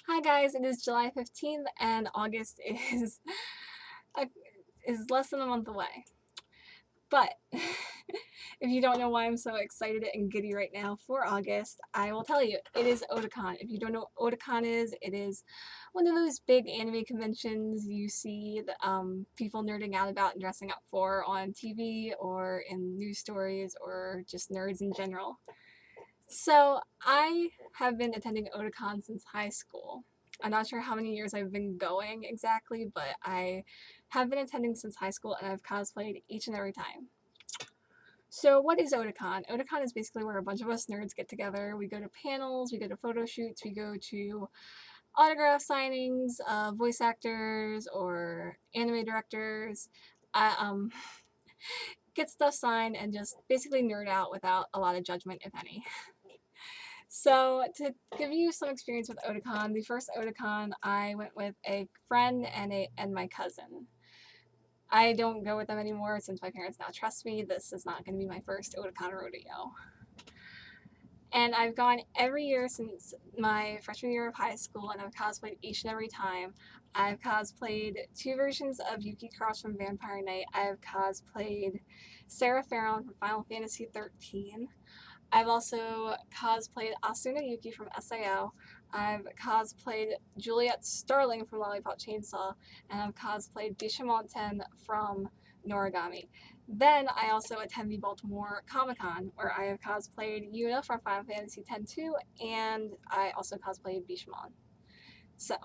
Hi guys, it is July 15th and August is a, is less than a month away. But if you don't know why I'm so excited and giddy right now for August, I will tell you, it is Otakon. If you don't know what Otakon is, it is one of those big anime conventions you see people nerding out about and dressing up for on TV or in news stories or just nerds in general. So I have been attending Otakon since high school. I'm not sure how many years I've been going exactly, but I have been attending since high school and I've cosplayed each and every time. So what is Otakon? Otakon is basically where a bunch of us nerds get together. We go to panels, we go to photo shoots, we go to autograph signings of voice actors or anime directors. I, get stuff signed and just basically nerd out without a lot of judgment, if any. So to give you some experience with Otakon, the first Otakon I went with a friend and my cousin. I don't go with them anymore since my parents now trust me. This is not going to be my first Otakon rodeo. And I've gone every year since my freshman year of high school, and I've cosplayed each and every time. I've cosplayed two versions of Yuki Cross from Vampire Knight. I've cosplayed Sarah Farron from Final Fantasy 13. I've also cosplayed Asuna Yuki from SAO. I've cosplayed Juliet Starling from Lollipop Chainsaw, and I've cosplayed Bishamonten from Noragami. Then I also attend the Baltimore Comic Con, where I have cosplayed Yuna from Final Fantasy X-2, and I also cosplayed Bishamon. So,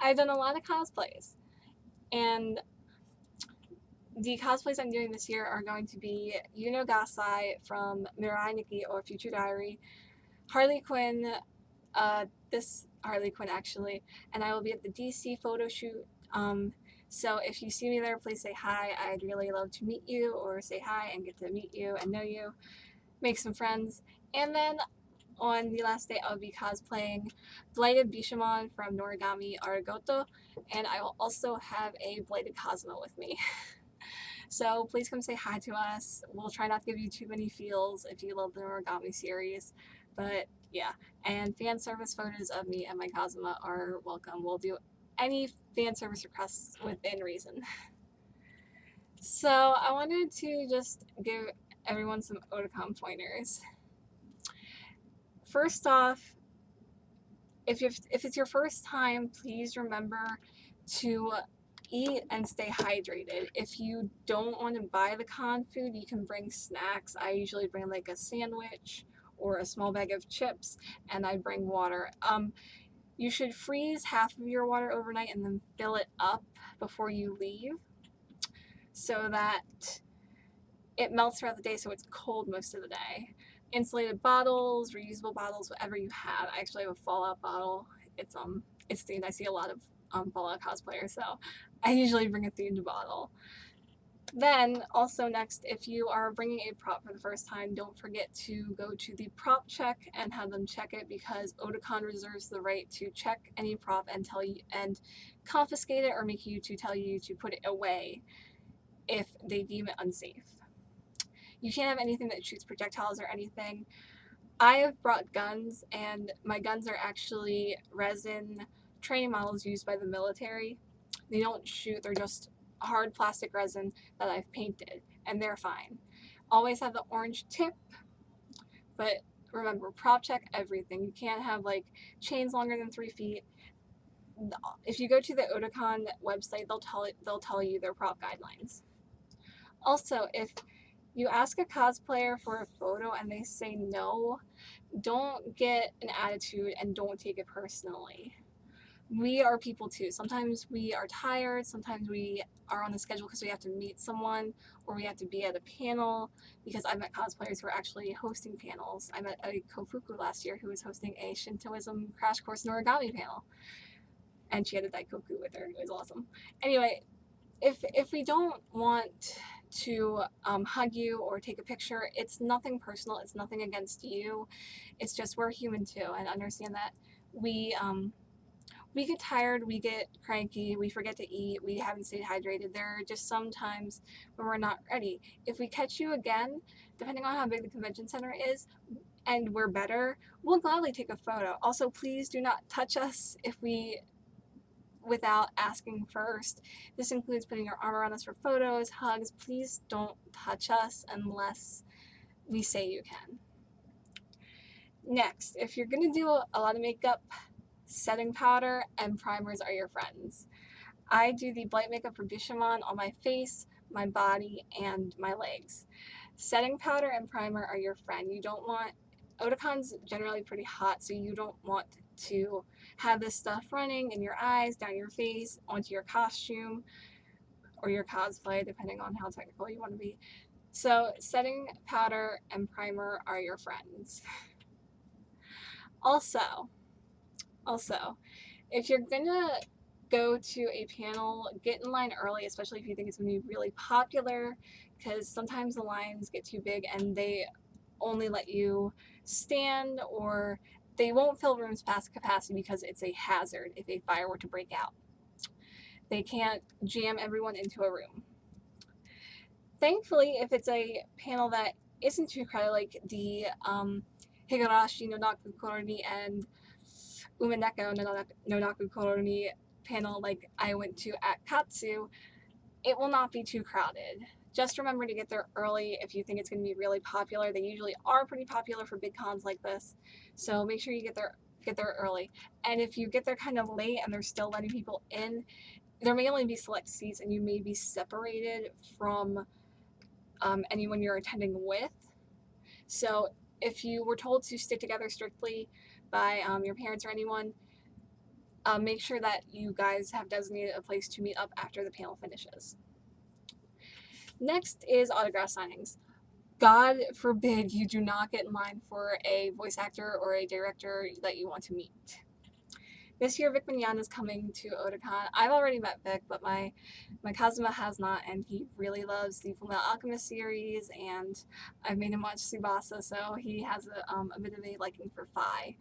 I've done a lot of cosplays, and the cosplays I'm doing this year are going to be Yuno Gasai from Mirai Nikki or Future Diary, Harley Quinn, this Harley Quinn actually, and I will be at the DC photo shoot. So if you see me there, please say hi. I'd really love to meet you or say hi and get to meet you and know you, make some friends. And then on the last day, I'll be cosplaying Blighted Bishamon from Noragami Arigoto, and I will also have a Blighted Cosmo with me. So please come say hi to us. We'll try not to give you too many feels if you love the Origami series. But yeah, and fan service photos of me and my Kazuma are welcome. We'll do any fan service requests within reason. So I wanted to just give everyone some Otakon pointers. First off, if it's your first time, please remember to eat and stay hydrated. If you don't want to buy the con food, you can bring snacks. I usually bring like a sandwich or a small bag of chips, and I bring water. You should freeze half of your water overnight and then fill it up before you leave so that it melts throughout the day so it's cold most of the day. Insulated bottles, reusable bottles, whatever you have. I actually have a Fallout bottle. It's themed. I see a lot of Fallout cosplayers, so I usually bring a themed bottle. Then, also next, if you are bringing a prop for the first time, don't forget to go to the prop check and have them check it because Otakon reserves the right to check any prop and tell you and confiscate it or make you to tell you to put it away if they deem it unsafe. You can't have anything that shoots projectiles or anything. I have brought guns, and my guns are actually resin training models used by the military. They don't shoot, they're just hard plastic resin that I've painted, and they're fine. Always have the orange tip, but remember, prop check everything. You can't have like chains longer than 3 feet. If you go to the Otakon website, they'll tell you their prop guidelines. Also, if you ask a cosplayer for a photo and they say no, don't get an attitude and don't take it personally. We are people too. Sometimes we are tired, sometimes we are on the schedule because we have to meet someone or we have to be at a panel, because I've met cosplayers who are actually hosting panels. I met a Kofuku last year who was hosting a Shintoism Crash Course in Origami panel, and she had a Daikoku with her. It was awesome. Anyway, if we don't want to hug you or take a picture, it's nothing personal. It's nothing against you. It's just we're human too, and understand that we get tired, we get cranky, we forget to eat, we haven't stayed hydrated. There are just some times when we're not ready. If we catch you again, depending on how big the convention center is, and we're better, we'll gladly take a photo. Also, please do not touch us without asking first. This includes putting your arm around us for photos, hugs. Please don't touch us unless we say you can. Next, if you're going to do a lot of makeup, setting powder and primers are your friends. I do the Blight Makeup for Bishamon on my face, my body, and my legs. Setting powder and primer are your friend. You don't want, Otakon's generally pretty hot, so you don't want to have this stuff running in your eyes, down your face, onto your costume, or your cosplay, depending on how technical you want to be. So setting powder and primer are your friends. Also, if you're gonna go to a panel, get in line early, especially if you think it's gonna be really popular, because sometimes the lines get too big and they only let you stand, or they won't fill rooms past capacity because it's a hazard if a fire were to break out. They can't jam everyone into a room. Thankfully, if it's a panel that isn't too crowded, like the Higurashi no Naku Koroni and Umeneko no Naku Koroni panel like I went to at Katsu, it will not be too crowded. Just remember to get there early if you think it's going to be really popular. They usually are pretty popular for big cons like this, so make sure you get there early. And if you get there kind of late and they're still letting people in, there may only be select seats and you may be separated from anyone you're attending with. So if you were told to stick together strictly by your parents or anyone, make sure that you guys have designated a place to meet up after the panel finishes. Next is autograph signings. God forbid you do not get in line for a voice actor or a director that you want to meet. This year, Vic Mignogna is coming to Otakon. I've already met Vic, but my Kazuma has not, and he really loves the Fullmetal Alchemist series, and I've made him watch Tsubasa, so he has a bit of a liking for Fi.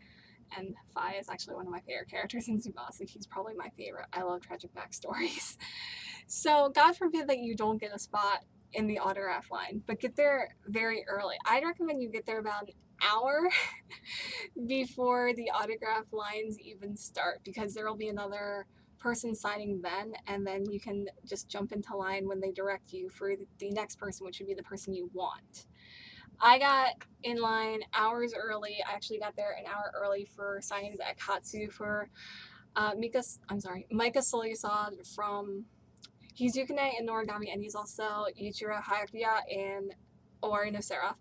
And Fi is actually one of my favorite characters in Tsubasa. He's probably my favorite. I love tragic backstories. So God forbid that you don't get a spot in the autograph line, but get there very early. I'd recommend you get there about an hour before the autograph lines even start, because there will be another person signing then, and then you can just jump into line when they direct you for the next person, which would be the person you want. I got in line hours early. I actually got there an hour early for signings at Katsu for Mika Solusad from he's Yukine in Noragami, and he's also Yuichiro Hayakuya in Owari no Seraph.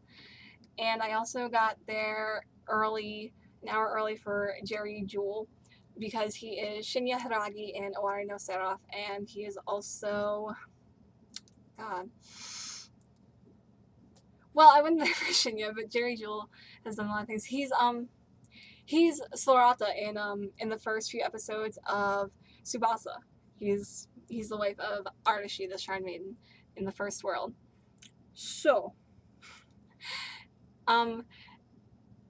And I also got there early, an hour early for Jerry Jewell, because he is Shinya Hiragi in Owari no Seraph, and he is also, God. Well, I wasn't there for Shinya, but Jerry Jewell has done a lot of things. He's Sorata in the first few episodes of Tsubasa. He's the wife of Artashi, the Shrine Maiden, in the first world. So,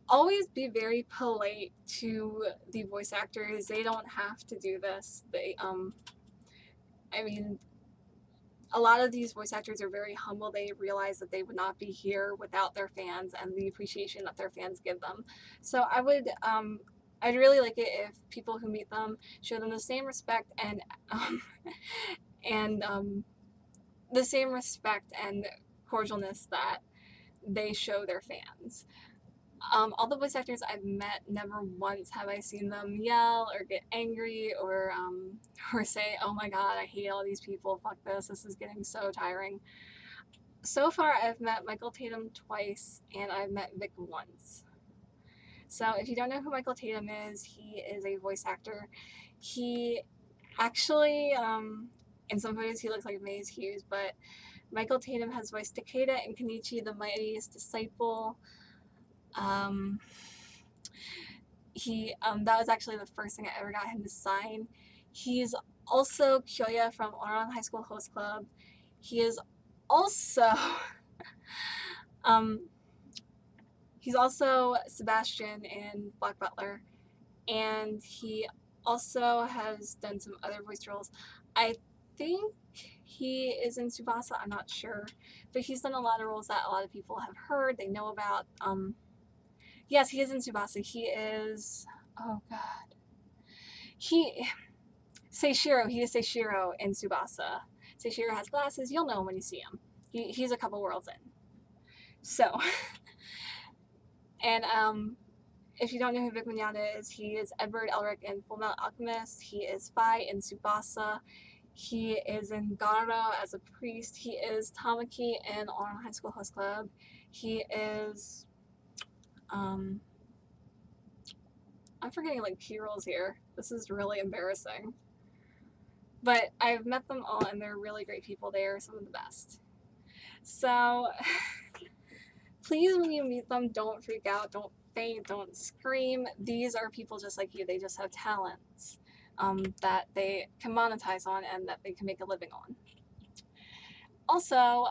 always be very polite to the voice actors. They don't have to do this. I mean, a lot of these voice actors are very humble. They realize that they would not be here without their fans and the appreciation that their fans give them. So I'd really like it if people who meet them show them the same respect and the same respect and cordialness that they show their fans. All the voice actors I've met, never once have I seen them yell or get angry or say, "Oh my God, I hate all these people. Fuck this. This is getting so tiring." So far, I've met Michael Tatum twice, and I've met Vic once. So if you don't know who Michael Tatum is, he is a voice actor. He actually, in some photos, he looks like Maze Hughes, but Michael Tatum has voiced Takeda in Kenichi, the Mightiest Disciple. That was actually the first thing I ever got him to sign. He's also Kyoya from Oran High School Host Club. He is also he's also Sebastian in Black Butler, and he also has done some other voice roles. I think he is in Tsubasa, I'm not sure, but he's done a lot of roles that a lot of people have heard, they know about. Yes, he is in Tsubasa. He is, oh god. Seishiro, he is Seishiro in Tsubasa. Seishiro has glasses, you'll know him when you see him. He's a couple worlds in. So, and if you don't know who Vic Mignogna is, he is Edward Elric in Fullmetal Alchemist. He is Fi in Tsubasa. He is in Gara as a priest. He is Tamaki in On High School Host Club. He is, I'm forgetting like key roles here. This is really embarrassing. But I've met them all and they're really great people. They are some of the best. So please, when you meet them, don't freak out, don't faint, don't scream. These are people just like you. They just have talents that they can monetize on and that they can make a living on. Also,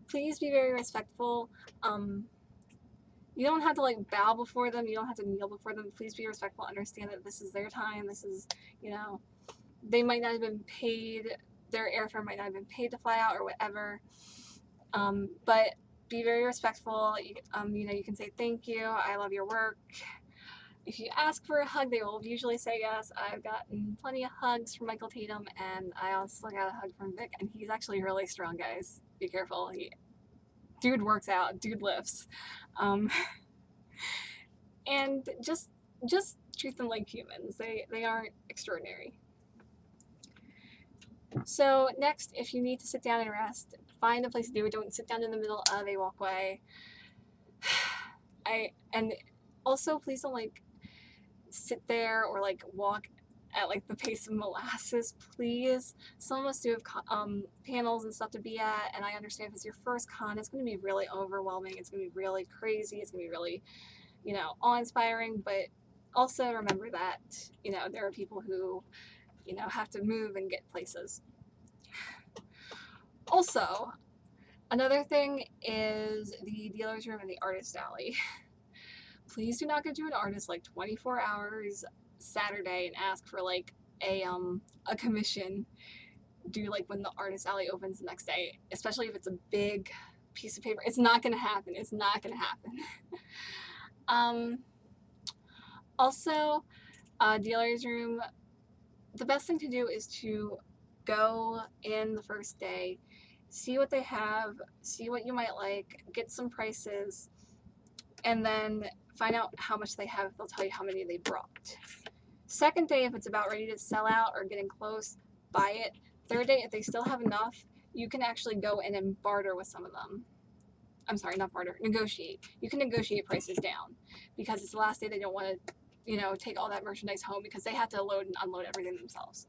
please be very respectful. You don't have to like bow before them. You don't have to kneel before them. Please be respectful. Understand that this is their time. This is, you know, they might not have been paid. Their airfare might not have been paid to fly out or whatever. But be very respectful. You know, you can say thank you. I love your work. If you ask for a hug, they will usually say yes. I've gotten plenty of hugs from Michael Tatum, and I also got a hug from Vic, and he's actually really strong, guys. Be careful. Dude works out. Dude lifts. And just treat them like humans. They aren't extraordinary. So next, if you need to sit down and rest, find a place to do it. Don't sit down in the middle of a walkway. And also please don't like sit there or like walk at like the pace of molasses, please. Some of us do have panels and stuff to be at, and I understand if it's your first con, it's going to be really overwhelming. It's going to be really crazy. It's going to be really, you know, awe-inspiring. But also remember that, you know, there are people who, you know, have to move and get places. Also, another thing is the dealer's room and the artist alley. Please do not go to an artist like 24 hours Saturday and ask for like a commission due like when the artist alley opens the next day, especially if it's a big piece of paper. It's not gonna happen. It's not gonna happen. Also, dealer's room, the best thing to do is to go in the first day, see what they have, see what you might like, get some prices, and then find out how much they have. They'll tell you how many they brought. Second day, if it's about ready to sell out or getting close, buy it. Third day, if they still have enough, you can actually go in and barter with some of them. I'm sorry, not barter, negotiate. You can negotiate prices down because it's the last day. They don't want to, you know, take all that merchandise home because they have to load and unload everything themselves.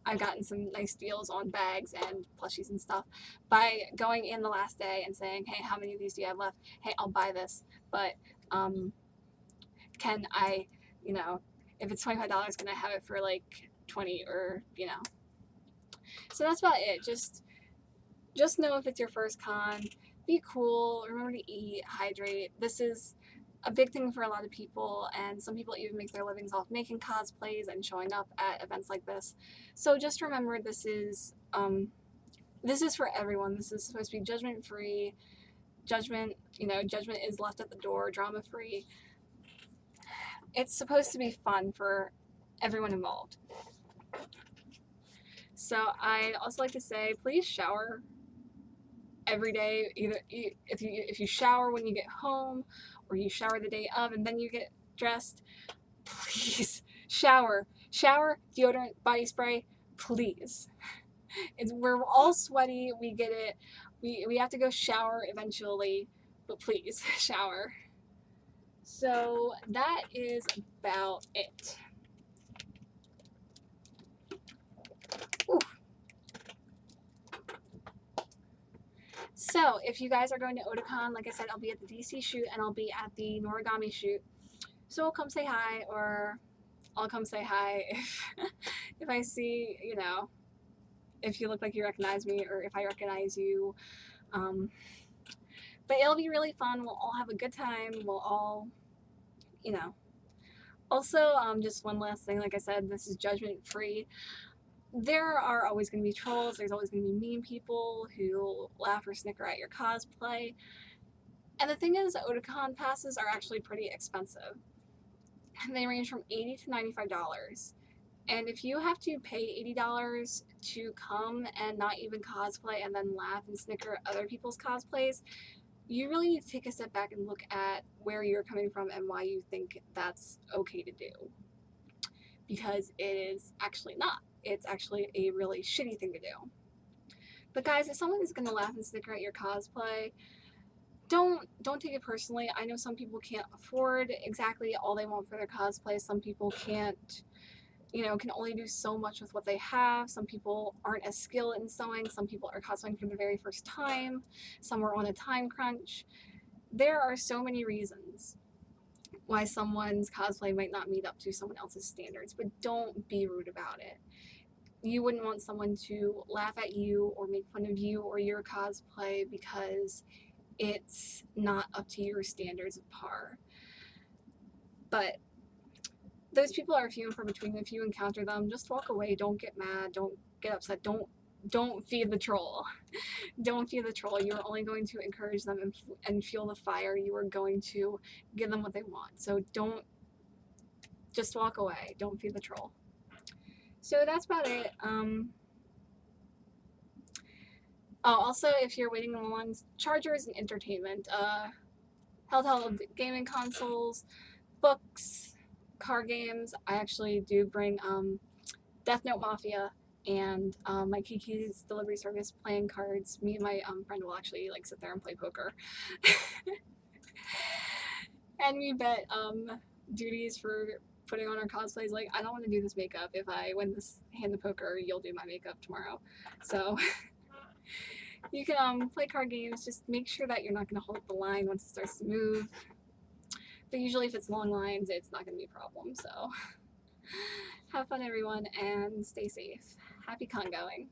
I've gotten some nice deals on bags and plushies and stuff by going in the last day and saying, hey, how many of these do you have left? Hey, I'll buy this, but can I, you know, if it's $25, can I have it for like 20 or, you know. So that's about it. Just know if it's your first con, be cool, remember to eat, hydrate. This is a big thing for a lot of people, and some people even make their livings off making cosplays and showing up at events like this. So just remember, this is for everyone. This is supposed to be judgment-free. Judgment is left at the door, drama-free. It's supposed to be fun for everyone involved. So I'd also like to say, please shower every day. Either if you shower when you get home, or you shower the day of and then you get dressed, please shower. Shower, deodorant, body spray, please. We're all sweaty. We get it. We have to go shower eventually, but please shower. So that is about it. Ooh. So if you guys are going to Otakon, like I said, I'll be at the DC shoot and I'll be at the Noragami shoot. So come say hi, or I'll come say hi if I see, you know, if you look like you recognize me or if I recognize you. But it'll be really fun. We'll all have a good time. We'll all, you know. Also, just one last thing, like I said, this is judgment free. There are always going to be trolls. There's always going to be mean people who laugh or snicker at your cosplay. And the thing is, Otakon passes are actually pretty expensive. And they range from $80 to $95. And if you have to pay $80 to come and not even cosplay and then laugh and snicker at other people's cosplays, you really need to take a step back and look at where you're coming from and why you think that's okay to do. Because it is actually not. It's actually a really shitty thing to do. But guys, if someone is going to laugh and snicker at your cosplay, don't take it personally. I know some people can't afford exactly all they want for their cosplay. Some people can't, can only do so much with what they have. Some people aren't as skilled in sewing. Some people are cosplaying for the very first time. Some are on a time crunch. There are so many reasons why someone's cosplay might not meet up to someone else's standards, but don't be rude about it. You wouldn't want someone to laugh at you or make fun of you or your cosplay because it's not up to your standards of par. But those people are few and far between. If you encounter them, just walk away. Don't get mad. Don't get upset. Don't feed the troll. Don't feed the troll. You're only going to encourage them and fuel the fire. You are going to give them what they want. So just walk away. Don't feed the troll. So that's about it. Also, if you're waiting on chargers and entertainment, handheld gaming consoles, books, card games. I actually do bring Death Note Mafia and my Kiki's delivery service playing cards. Me and my friend will actually sit there and play poker. And we bet duties for putting on our cosplays. Like, I don't want to do this makeup. If I win this hand of poker, you'll do my makeup tomorrow. So you can play card games. Just make sure that you're not going to hold up the line once it starts to move. But usually if it's long lines, it's not going to be a problem. So have fun, everyone, and stay safe. Happy con going.